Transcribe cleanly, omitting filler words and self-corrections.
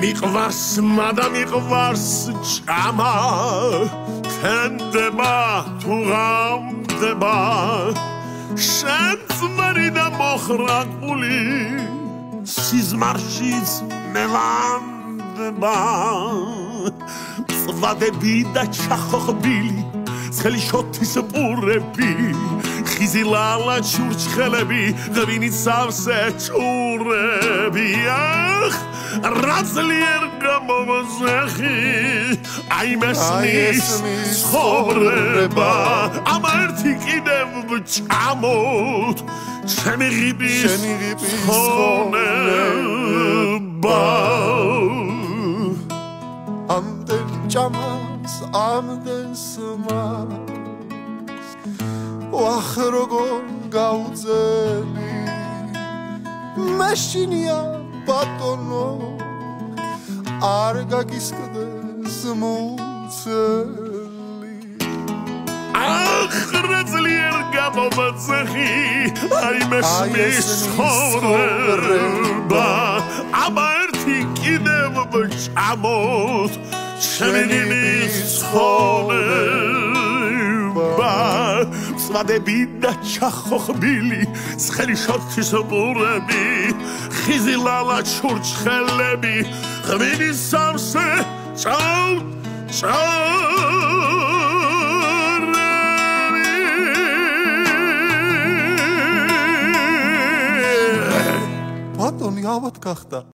მიყვარს მადა მიყვარს ჭამა თენდება თუ ღამდება შენ ძმარი და მოხრაკული სიზმარშიც მევანდება წვადები და ჩახოხბილი ცხელი შოთის პურები ხიზი ლალა ჩურჩხელები ღვინით სავსე ჩურები ახ რა ძლიერ გამოვზეხი აი მესმის ცხოვრება ამა ერთი კიდევ ჭამოთ ჩემი ღიბის ხონება ამდენ ჭამას ამდენ სმას ვახ როგორ გავუძელი მეშინია ბატონო არ გაგისკდეს მუცელი ახ რა ძლიერ გამოვზეხი აი მესმის ცხოვრება ამა ერთი კიდევ ჭამოთ ჩემი ღიბის ხონება წვადები და ჩახოხბილი ცხელი შოთის პურები ხიზი ლალა ჩურჩხელები ღვინის სავსე ბატონი ავად გახდა